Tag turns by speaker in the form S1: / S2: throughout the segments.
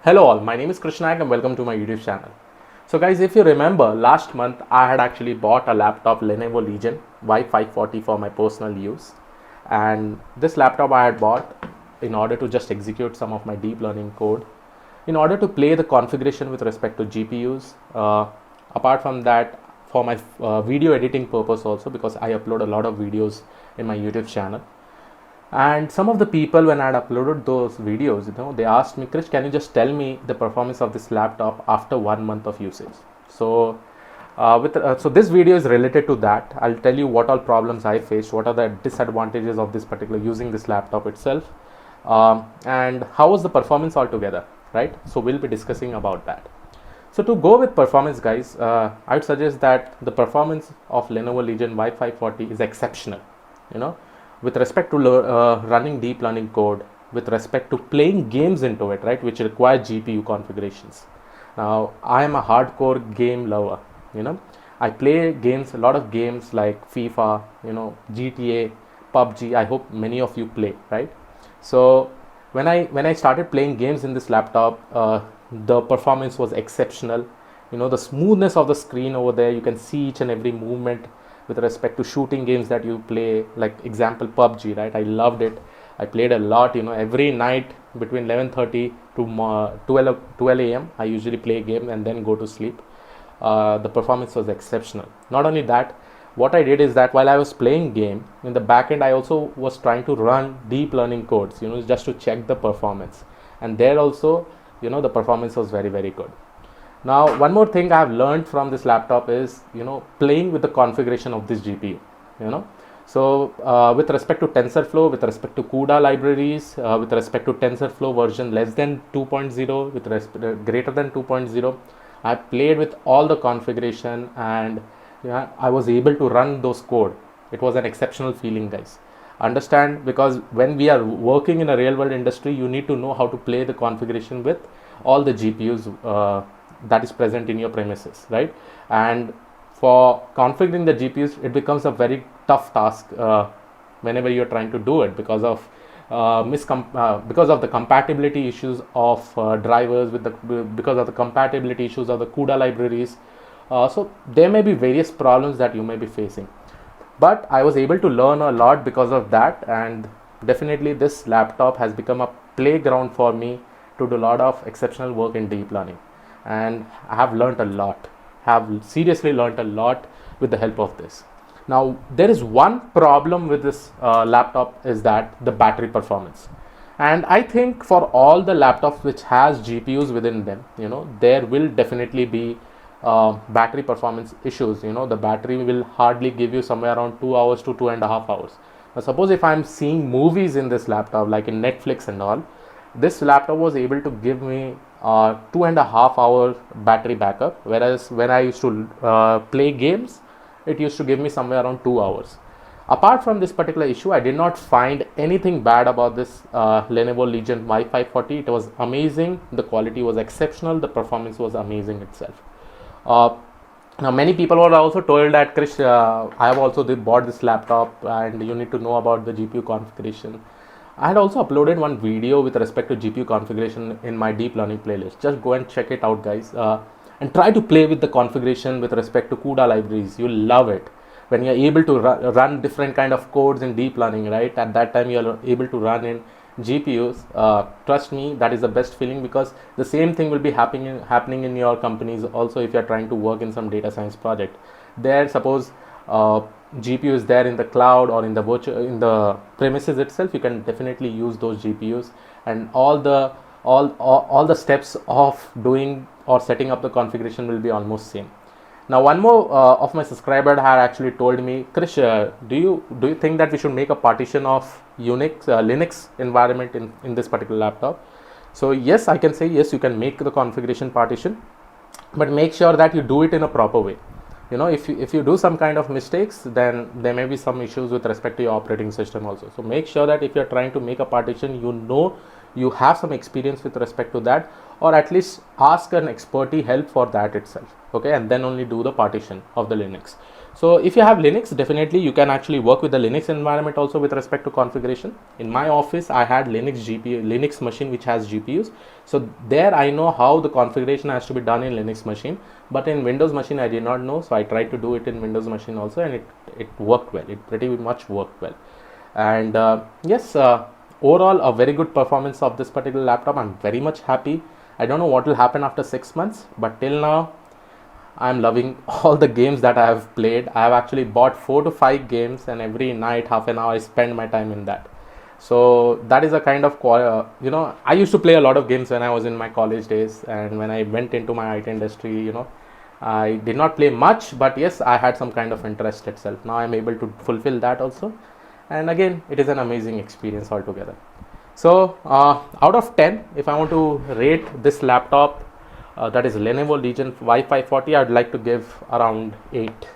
S1: Hello all, my name is Krishnak and welcome to my YouTube channel. So guys, if you remember, last month I had actually bought a laptop Lenovo Legion Y540 for my personal use. And this laptop I had bought in order to just execute some of my deep learning code, in order to play the configuration with respect to GPUs. Apart from that, for my video editing purpose also, because I upload a lot of videos in my YouTube channel. And some of the people, when I had uploaded those videos, they asked me, Krish, can you just tell me the performance of this laptop after 1 month of usage? So so this video is related to that. I'll tell you what all problems I faced, what are the disadvantages of this particular using this laptop itself, and how was the performance altogether, right? So we'll be discussing about that. So to go with performance, guys, I would suggest that the performance of Lenovo Legion Y540 is exceptional, with respect to running deep learning code, with respect to playing games into it, right, which require GPU configurations. Now, I am a hardcore game lover, I play games, a lot of games like FIFA, GTA, PUBG. I hope many of you play, right? So when I started playing games in this laptop, the performance was exceptional. The smoothness of the screen over there, you can see each and every movement with respect to shooting games that you play, like example PUBG, right? I loved it. I played a lot, every night between 11:30 to 12 a.m. I usually play a game and then go to sleep. The performance was exceptional. Not only that, what I did is that while I was playing game, in the back end I also was trying to run deep learning codes, just to check the performance. And there also, the performance was very, very good. Now, one more thing I have learned from this laptop is, playing with the configuration of this GPU, So with respect to TensorFlow, with respect to CUDA libraries, with respect to TensorFlow version less than 2.0, with respect greater than 2.0, I played with all the configuration and I was able to run those code. It was an exceptional feeling, guys. Understand, because when we are working in a real world industry, you need to know how to play the configuration with all the GPUs that is present in your premises, right? And for configuring the GPUs, it becomes a very tough task whenever you're trying to do it, because of because of the compatibility issues of drivers, because of the compatibility issues of the CUDA libraries. So there may be various problems that you may be facing, but I was able to learn a lot because of that. And definitely this laptop has become a playground for me to do a lot of exceptional work in deep learning. And I have learned a lot, have seriously learned a lot with the help of this. Now, there is one problem with this laptop, is that the battery performance. And I think for all the laptops which has GPUs within them, there will definitely be battery performance issues. The battery will hardly give you somewhere around 2 hours to 2.5 hours. Now, suppose if I'm seeing movies in this laptop, like in Netflix and all, this laptop was able to give me 2.5 hour battery backup, whereas when I used to play games, it used to give me somewhere around 2 hours. Apart from this particular issue, I did not find anything bad about this Lenovo Legion Y540. It was amazing, the quality was exceptional, the performance was amazing itself. Now many people were also told that, Krish, I have also bought this laptop and you need to know about the GPU configuration. I had also uploaded one video with respect to GPU configuration in my deep learning playlist. Just go and check it out, guys, and try to play with the configuration with respect to CUDA libraries. You'll love it. When you're able to run different kind of codes in deep learning, right? At that time, you're able to run in GPUs. Trust me, that is the best feeling, because the same thing will be happening in your companies also. If you're trying to work in some data science project, there, suppose GPU is there in the cloud or in the premises itself, you can definitely use those GPUs, and all the steps of doing or setting up the configuration will be almost same. Now, one more of my subscriber had actually told me, Krish, do you think that we should make a partition of Linux environment in this particular laptop? So yes, I can say yes, you can make the configuration partition, but make sure that you do it in a proper way. If you do some kind of mistakes, then there may be some issues with respect to your operating system also. So make sure that if you're trying to make a partition, you have some experience with respect to that, or at least ask an expertise help for that itself. Okay, and then only do the partition of the Linux. So if you have Linux, definitely you can actually work with the Linux environment also with respect to configuration. In my office, I had Linux machine which has GPUs. So there I know how the configuration has to be done in Linux machine, but in Windows machine I did not know. So I tried to do it in Windows machine also, and it worked well. It pretty much worked well. And yes, overall a very good performance of this particular laptop. I'm very much happy. I don't know what will happen after 6 months, but till now I'm loving all the games that I have played. I have actually bought 4 to 5 games, and every night half an hour I spend my time in that. So that is a kind of I used to play a lot of games when I was in my college days, and when I went into my IT industry, I did not play much, but yes, I had some kind of interest itself. Now I'm able to fulfill that also, and again it is an amazing experience altogether. So out of 10, if I want to rate this laptop, that is Lenovo Legion Y540, I would like to give around 8.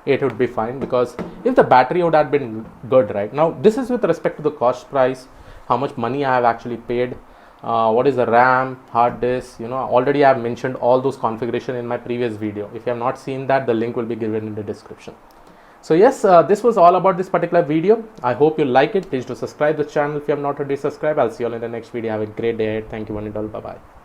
S1: 8 would be fine, because if the battery would have been good, right? Now this is with respect to the cost price, how much money I have actually paid, what is the RAM, hard disk, already I have mentioned all those configuration in my previous video. If you have not seen that, the link will be given in the description. So yes, this was all about this particular video. I hope you like it. Please do subscribe the channel if you have not already subscribed. I'll see you all in the next video. Have a great day ahead. Thank you one and all. Bye bye.